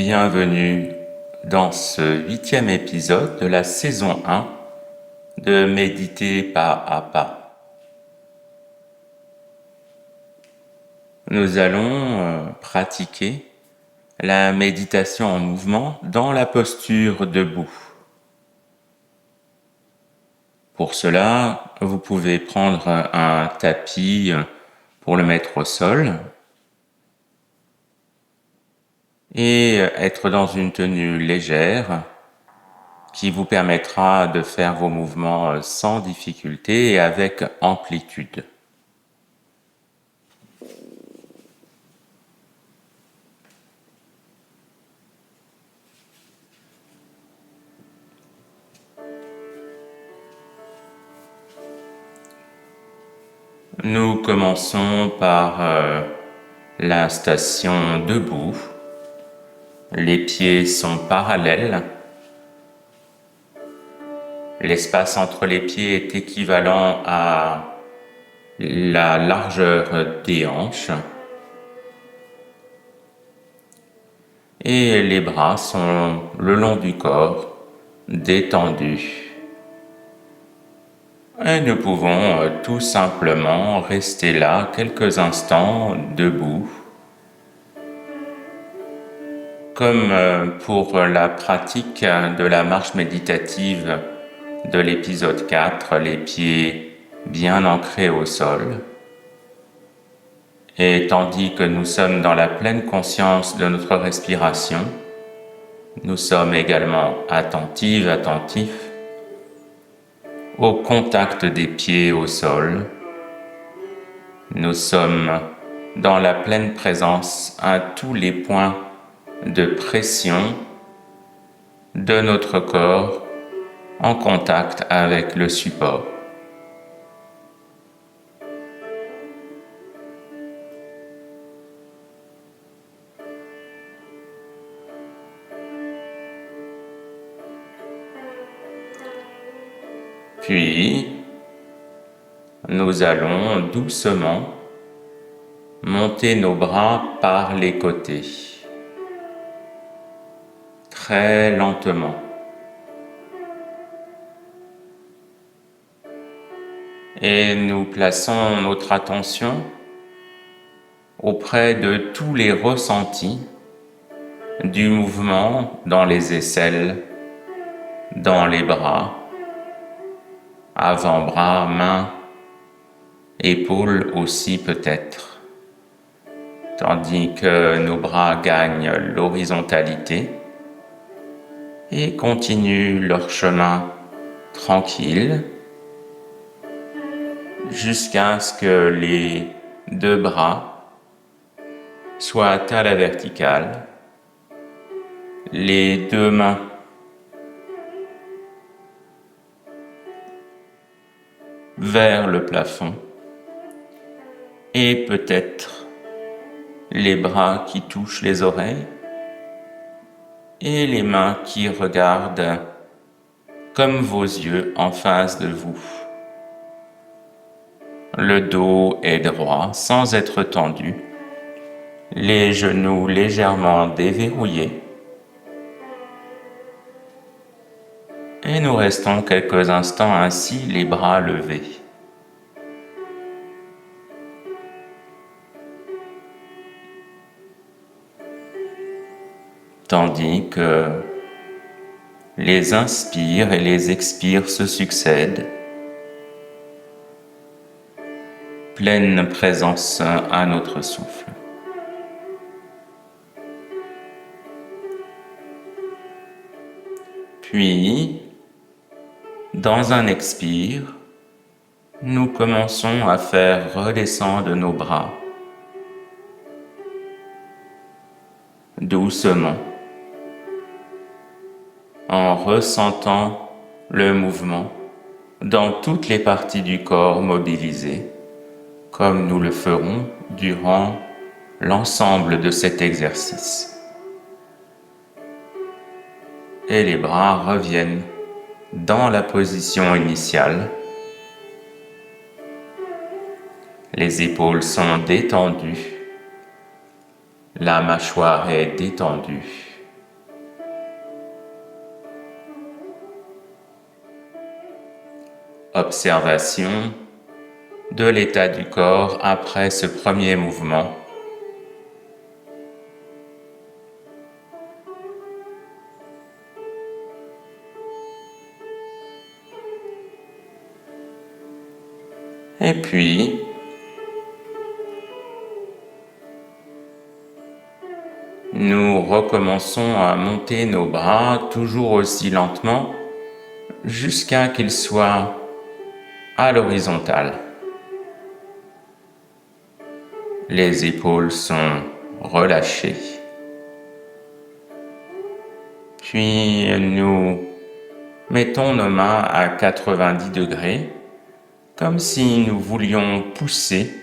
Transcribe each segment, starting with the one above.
Bienvenue dans ce 8e épisode de la saison 1 de Méditer pas à pas. Nous allons pratiquer la méditation en mouvement dans la posture debout. Pour cela, vous pouvez prendre un tapis pour le mettre au sol et être dans une tenue légère qui vous permettra de faire vos mouvements sans difficulté et avec amplitude. Nous commençons par la station debout. Les pieds sont parallèles. L'espace entre les pieds est équivalent à la largeur des hanches. Et les bras sont le long du corps, détendus. Et nous pouvons tout simplement rester là quelques instants debout. Comme pour la pratique de la marche méditative de l'épisode 4, les pieds bien ancrés au sol. Et tandis que nous sommes dans la pleine conscience de notre respiration, nous sommes également attentifs au contact des pieds au sol. Nous sommes dans la pleine présence à tous les points de pression de notre corps en contact avec le support. Puis, nous allons doucement monter nos bras par les côtés, très lentement. Et nous plaçons notre attention auprès de tous les ressentis du mouvement dans les aisselles, dans les bras, avant-bras, mains, épaules aussi peut-être, tandis que nos bras gagnent l'horizontalité et continuent leur chemin tranquille jusqu'à ce que les deux bras soient à la verticale, les deux mains vers le plafond et peut-être les bras qui touchent les oreilles et les mains qui regardent comme vos yeux en face de vous. Le dos est droit sans être tendu, les genoux légèrement déverrouillés. Et nous restons quelques instants ainsi, les bras levés. Tandis que les inspires et les expires se succèdent, pleine présence à notre souffle. Puis, dans un expire, nous commençons à faire redescendre nos bras doucement, en ressentant le mouvement dans toutes les parties du corps mobilisées, comme nous le ferons durant l'ensemble de cet exercice. Et les bras reviennent dans la position initiale. Les épaules sont détendues, la mâchoire est détendue. observation de l'état du corps après ce premier mouvement. Et puis, nous recommençons à monter nos bras toujours aussi lentement jusqu'à qu'ils soient à l'horizontale. Les épaules sont relâchées. Puis nous mettons nos mains à 90 degrés, comme si nous voulions pousser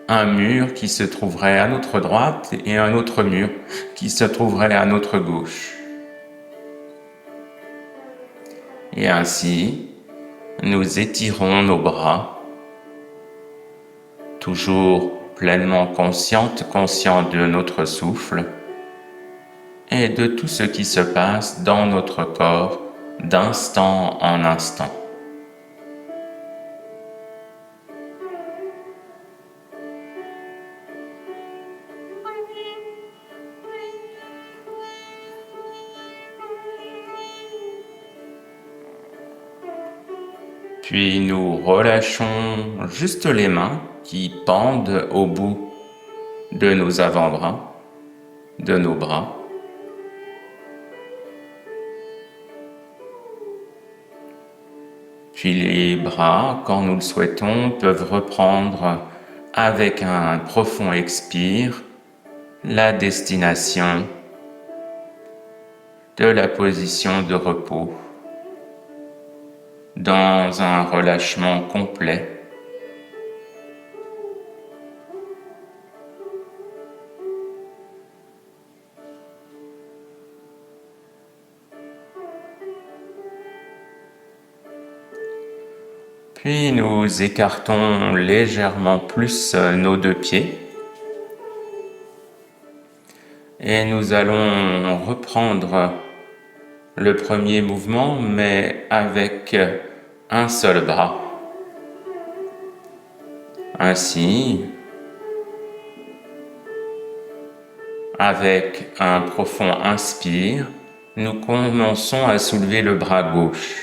un mur qui se trouverait à notre droite et un autre mur qui se trouverait à notre gauche. Et ainsi, nous étirons nos bras, toujours pleinement conscients de notre souffle et de tout ce qui se passe dans notre corps d'instant en instant. Puis nous relâchons juste les mains qui pendent au bout de nos avant-bras, de nos bras. Puis les bras, quand nous le souhaitons, peuvent reprendre avec un profond expire la destination de la position de repos dans un relâchement complet. Puis nous écartons légèrement plus nos deux pieds et nous allons reprendre le premier mouvement, mais avec un seul bras. Ainsi, avec un profond inspire, nous commençons à soulever le bras gauche.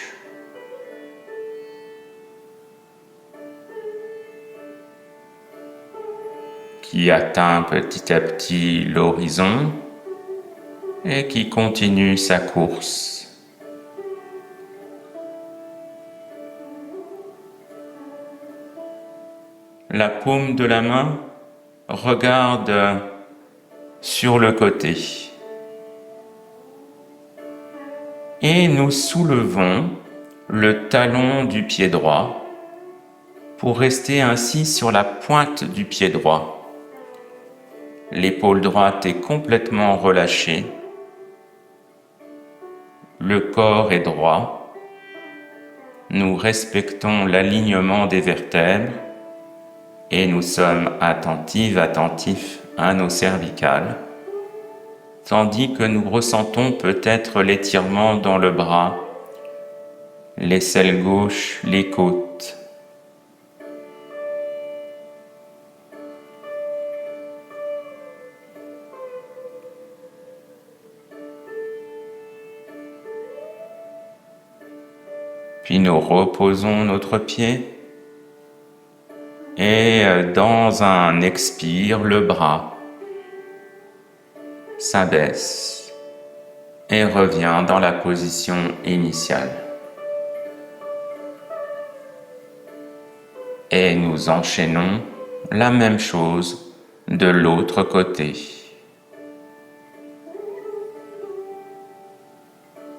Qui atteint petit à petit l'horizon et qui continue sa course. La paume de la main regarde sur le côté et nous soulevons le talon du pied droit pour rester ainsi sur la pointe du pied droit. L'épaule droite est complètement relâchée, le corps est droit, nous respectons l'alignement des vertèbres et nous sommes attentifs à nos cervicales, tandis que nous ressentons peut-être l'étirement dans le bras, l'aisselle gauche, les côtes. Puis nous reposons notre pied et dans un expire, le bras s'abaisse et revient dans la position initiale. Et nous enchaînons la même chose de l'autre côté.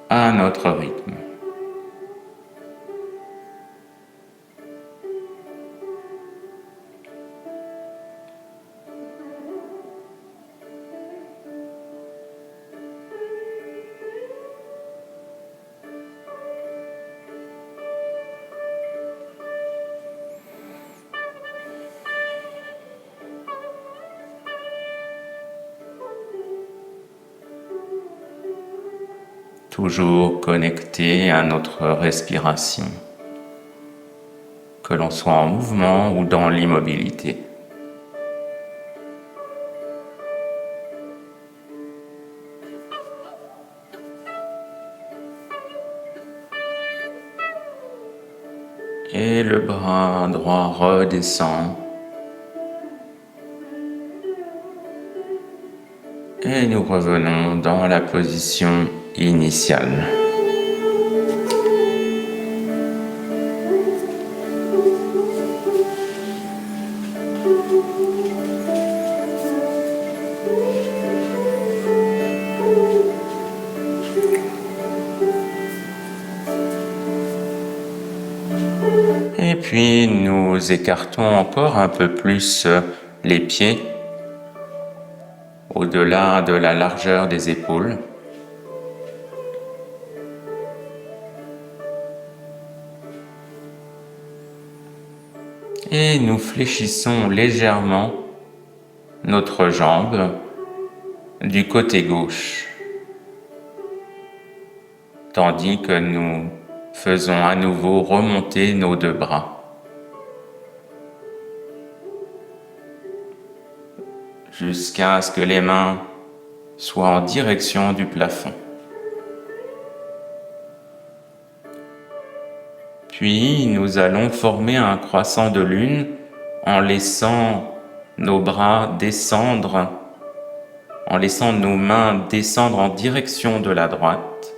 À notre rythme. Toujours connecté à notre respiration. que l'on soit en mouvement ou dans l'immobilité. Et le bras droit redescend. Et nous revenons dans la position initiale. Et puis nous écartons encore un peu plus les pieds au-delà de la largeur des épaules. Et nous fléchissons légèrement notre jambe du côté gauche, tandis que nous faisons à nouveau remonter nos deux bras jusqu'à ce que les mains soient en direction du plafond. Puis nous allons former un croissant de lune en laissant nos bras descendre, en laissant nos mains descendre en direction de la droite,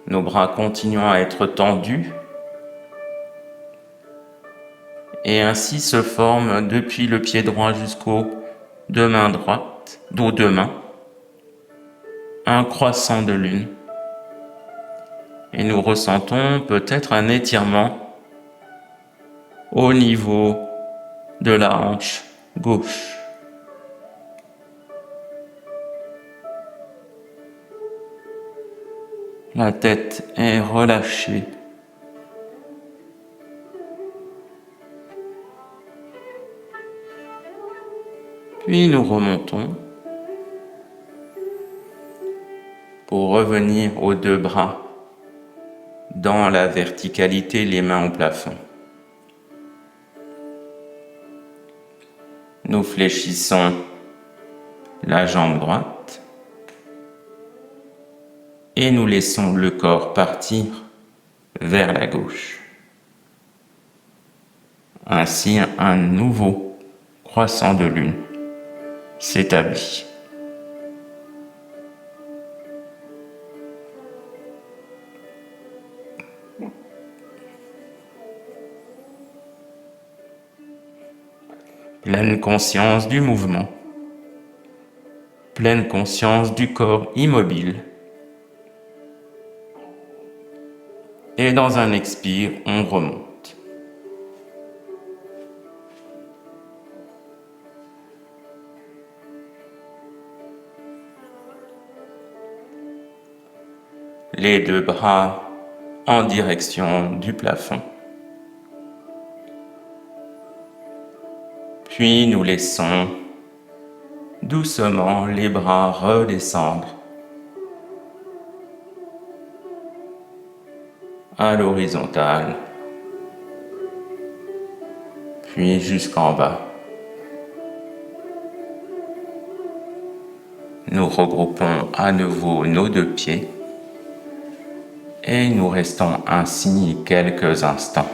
nos bras continuant à être tendus, et ainsi se forme depuis le pied droit jusqu'aux deux mains droites, dos deux mains, un croissant de lune. Et nous ressentons peut-être un étirement au niveau de la hanche gauche. La tête est relâchée. Puis nous remontons pour revenir aux deux bras dans la verticalité, les mains au plafond. Nous fléchissons la jambe droite et nous laissons le corps partir vers la gauche. Ainsi, un nouveau croissant de lune s'établit. Pleine conscience du mouvement, pleine conscience du corps immobile. Et dans un expire, on remonte. Les deux bras en direction du plafond. Puis nous laissons doucement les bras redescendre à l'horizontale, puis jusqu'en bas. Nous regroupons à nouveau nos deux pieds et nous restons ainsi quelques instants.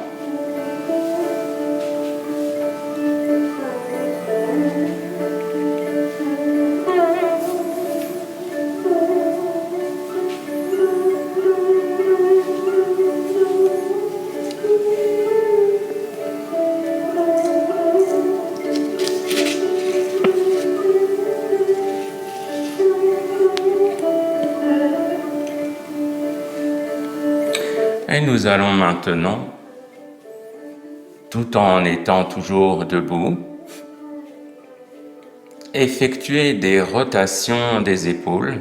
Et nous allons maintenant, tout en étant toujours debout, effectuer des rotations des épaules,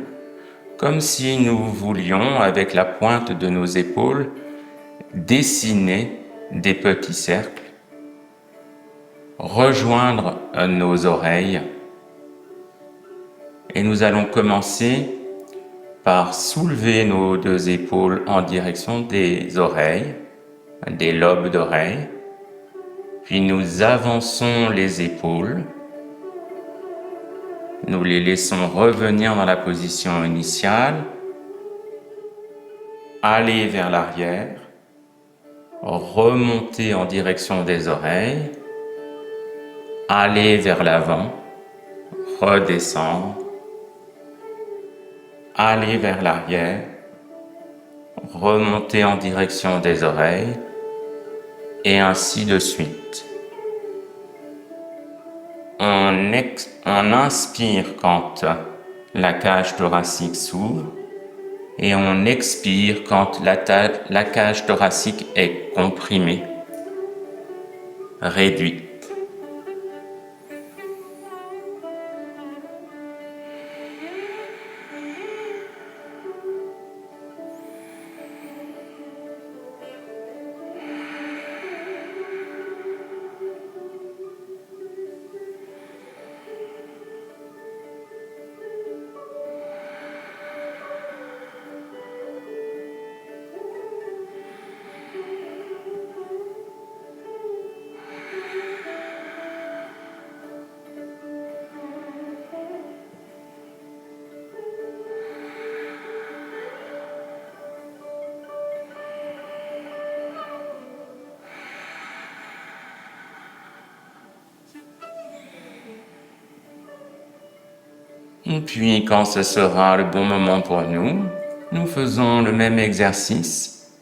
comme si nous voulions, avec la pointe de nos épaules, dessiner des petits cercles, rejoindre nos oreilles. Et nous allons commencer par soulever nos deux épaules en direction des oreilles, des lobes d'oreilles, Puis nous avançons les épaules. Nous les laissons revenir dans la position initiale. Aller vers l'arrière. Remonter en direction des oreilles. Aller vers l'avant. Redescendre. Aller vers l'arrière. Remonter en direction des oreilles. Et ainsi de suite. On inspire quand la cage thoracique s'ouvre et on expire quand la cage thoracique est comprimée, réduite. Et puis, quand ce sera le bon moment pour nous, nous faisons le même exercice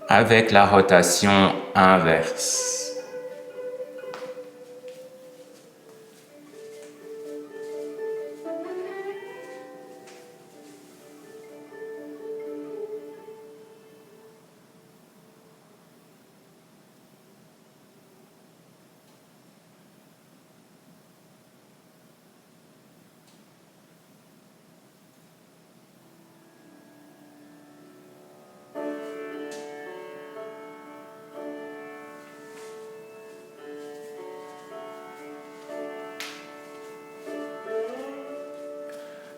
avec la rotation inverse.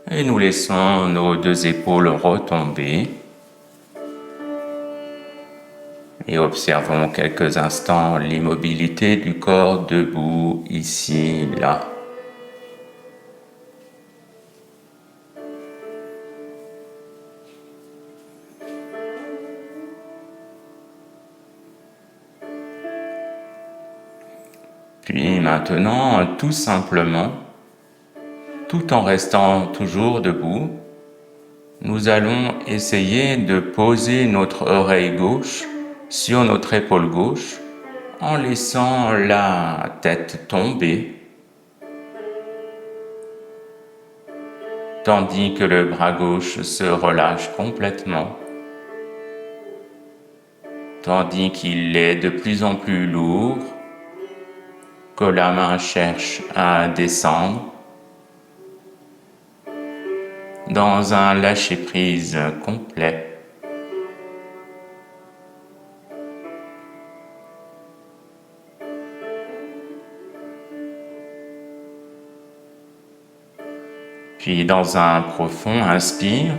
Et nous laissons nos deux épaules retomber. Et observons quelques instants l'immobilité du corps debout, ici, là. Puis maintenant, tout simplement, tout en restant toujours debout, nous allons essayer de poser notre oreille gauche sur notre épaule gauche en laissant la tête tomber, tandis que le bras gauche se relâche complètement, tandis qu'il est de plus en plus lourd, que la main cherche à descendre dans un lâcher-prise complet. Puis dans un profond inspire,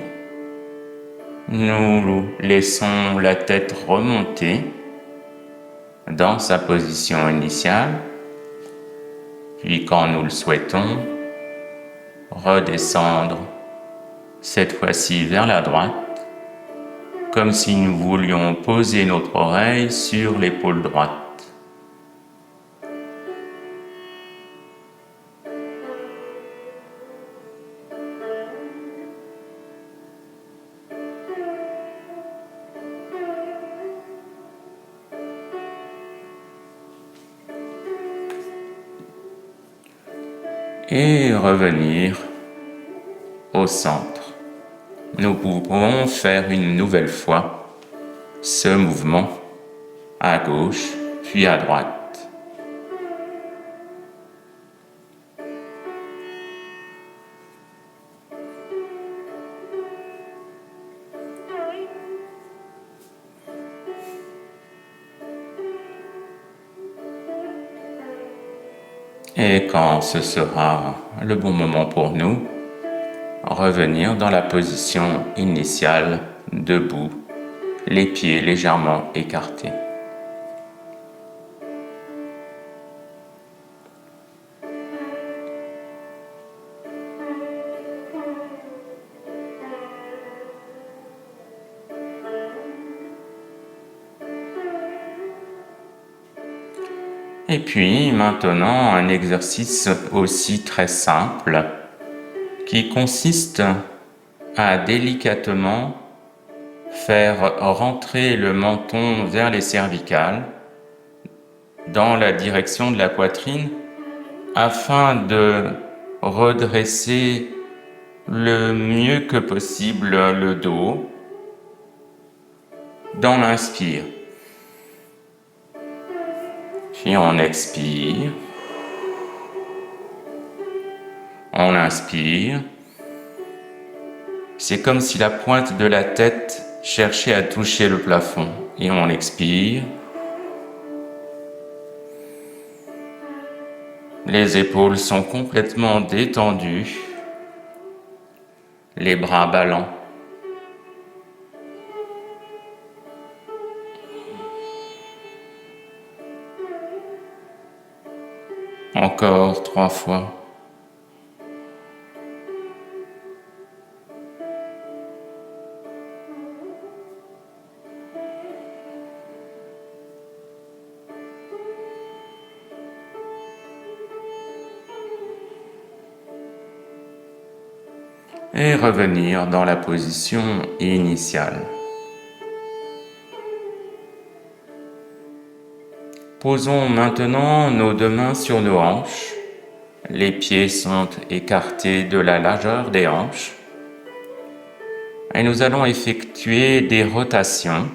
nous laissons la tête remonter dans sa position initiale, puis quand nous le souhaitons, redescendre, cette fois-ci vers la droite, comme si nous voulions poser notre oreille sur l'épaule droite. Et revenir au centre. Nous pouvons faire une nouvelle fois ce mouvement à gauche puis à droite. Et quand ce sera le bon moment pour nous, revenir dans la position initiale, debout, les pieds légèrement écartés. Et puis maintenant, un exercice aussi très simple qui consiste à délicatement faire rentrer le menton vers les cervicales dans la direction de la poitrine afin de redresser le mieux que possible le dos dans l'inspire. Puis on expire, on inspire. C'est comme si la pointe de la tête cherchait à toucher le plafond. Et on expire. Les épaules sont complètement détendues, les bras ballants. Encore 3 fois. Et revenir dans la position initiale. Posons maintenant nos 2 mains sur nos hanches. Les pieds sont écartés de la largeur des hanches. Et nous allons effectuer des rotations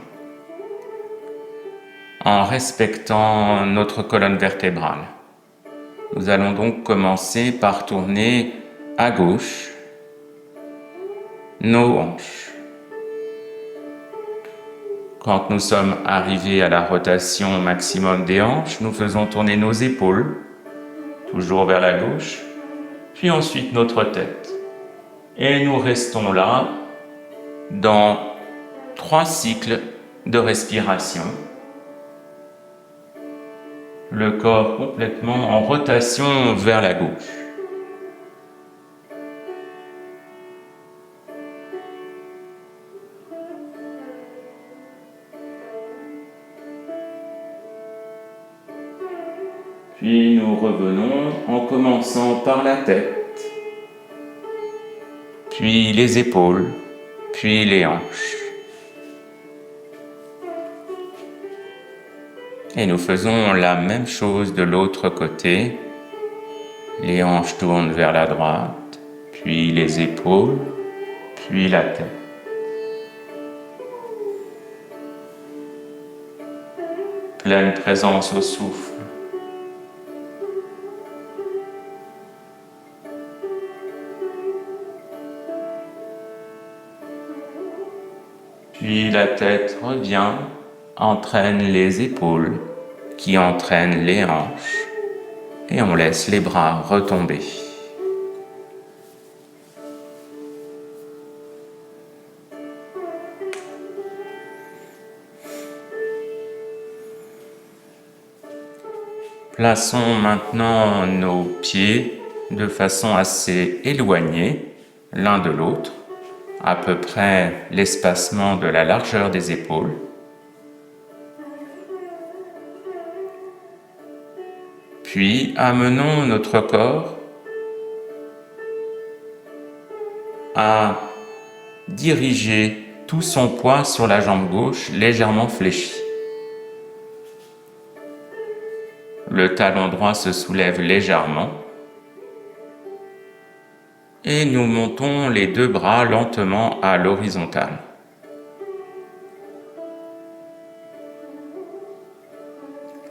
en respectant notre colonne vertébrale. Nous allons donc commencer par tourner à gauche nos hanches. Quand nous sommes arrivés à la rotation maximum des hanches, nous faisons tourner nos épaules, toujours vers la gauche, puis ensuite notre tête. Et nous restons là dans 3 cycles de respiration. Le corps complètement en rotation vers la gauche. Puis nous revenons en commençant par la tête, puis les épaules, puis les hanches. Et nous faisons la même chose de l'autre côté. Les hanches tournent vers la droite, puis les épaules, puis la tête. Pleine présence au souffle. Puis la tête revient, entraîne les épaules, qui entraînent les hanches, et on laisse les bras retomber. Plaçons maintenant nos pieds de façon assez éloignée l'un de l'autre, à peu près l'espacement de la largeur des épaules. Puis amenons notre corps à diriger tout son poids sur la jambe gauche légèrement fléchie. Le talon droit se soulève légèrement et nous montons les 2 bras lentement à l'horizontale.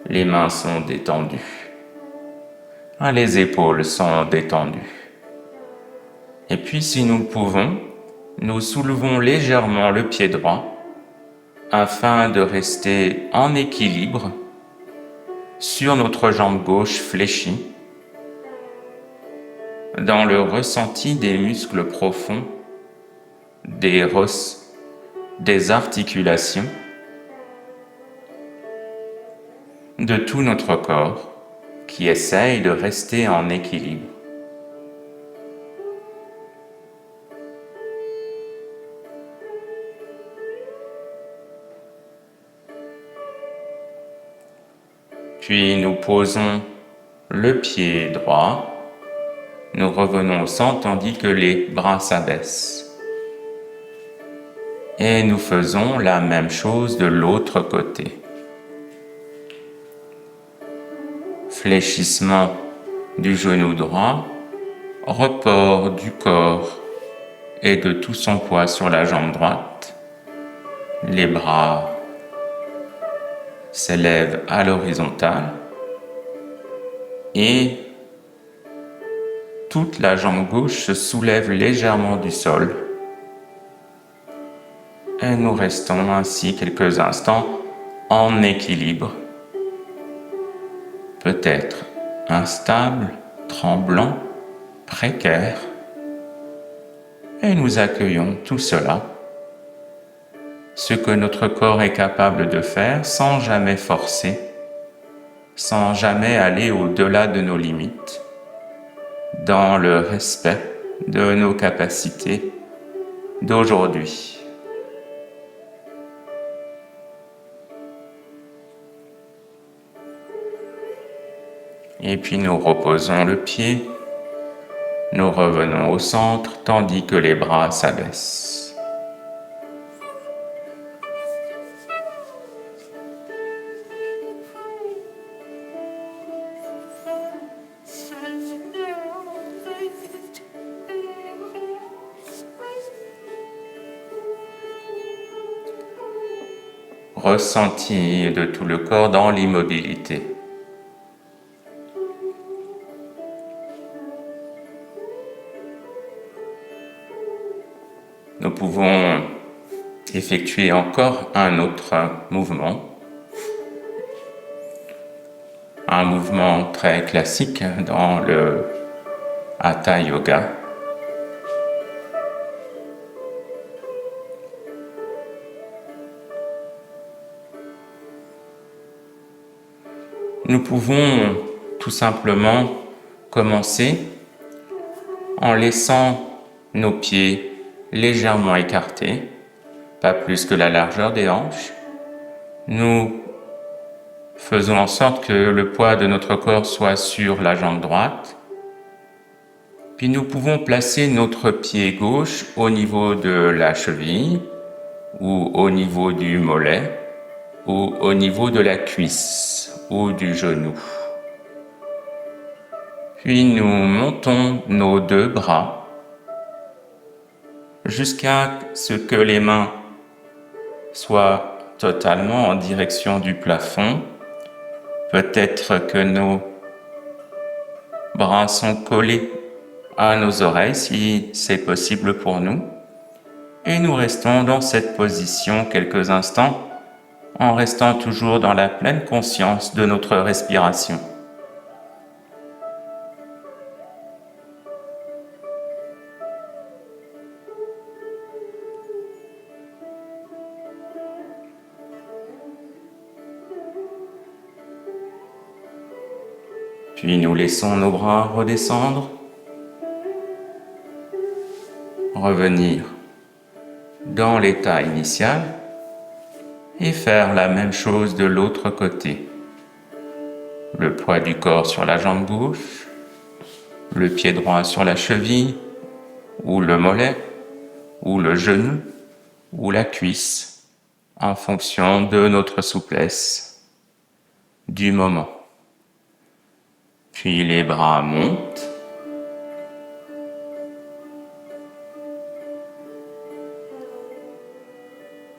Les mains sont détendues. Les épaules sont détendues. Et puis si nous le pouvons, nous soulevons légèrement le pied droit afin de rester en équilibre sur notre jambe gauche fléchie, dans le ressenti des muscles profonds, des articulations, de tout notre corps qui essaye de rester en équilibre. Puis nous posons le pied droit. Nous revenons au centre tandis que les bras s'abaissent. Et nous faisons la même chose de l'autre côté. Fléchissement du genou droit, report du corps et de tout son poids sur la jambe droite. Les bras s'élèvent à l'horizontale et toute la jambe gauche se soulève légèrement du sol. Et nous restons ainsi quelques instants en équilibre, peut-être instable, tremblant, précaire. Et nous accueillons tout cela, ce que notre corps est capable de faire sans jamais forcer, sans jamais aller au-delà de nos limites, dans le respect de nos capacités d'aujourd'hui. Et puis nous reposons le pied, nous revenons au centre tandis que les bras s'abaissent. Ressenti de tout le corps dans l'immobilité. Nous pouvons effectuer encore un autre mouvement. Un mouvement très classique dans le Hatha Yoga. Nous pouvons tout simplement commencer en laissant nos pieds légèrement écartés, pas plus que la largeur des hanches. Nous faisons en sorte que le poids de notre corps soit sur la jambe droite. Puis nous pouvons placer notre pied gauche au niveau de la cheville ou au niveau du mollet ou au niveau de la cuisse ou du genou. Puis nous montons nos deux bras jusqu'à ce que les mains soient totalement en direction du plafond. Peut-être que nos bras sont collés à nos oreilles si c'est possible pour nous. Et nous restons dans cette position quelques instants en restant toujours dans la pleine conscience de notre respiration. Puis nous laissons nos bras redescendre, revenir dans l'état initial et faire la même chose de l'autre côté. Le poids du corps sur la jambe gauche, le pied droit sur la cheville, ou le mollet, ou le genou, ou la cuisse, en fonction de notre souplesse du moment. Puis les bras montent.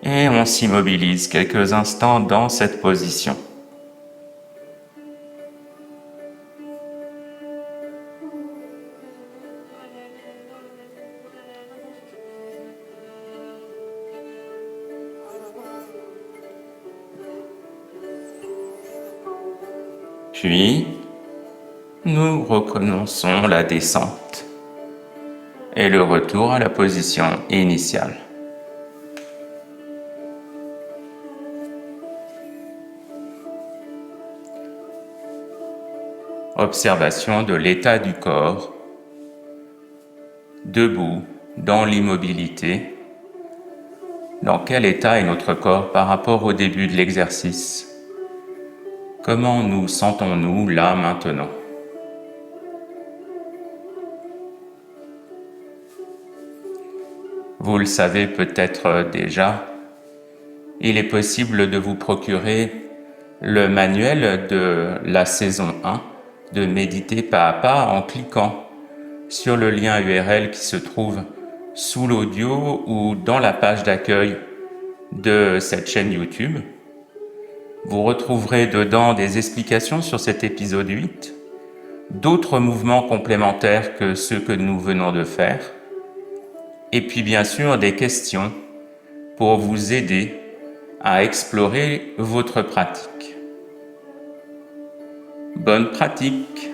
Et on s'immobilise quelques instants dans cette position. Puis, nous recommençons la descente et le retour à la position initiale. Observation de l'état du corps, debout, dans l'immobilité. Dans quel état est notre corps par rapport au début de l'exercice? Comment nous sentons-nous là maintenant? Vous le savez peut-être déjà, il est possible de vous procurer le manuel de la saison 1 de Méditer pas à pas en cliquant sur le lien URL qui se trouve sous l'audio ou dans la page d'accueil de cette chaîne YouTube. Vous retrouverez dedans des explications sur cet épisode 8, d'autres mouvements complémentaires que ceux que nous venons de faire, et puis bien sûr des questions pour vous aider à explorer votre pratique. Bonne pratique!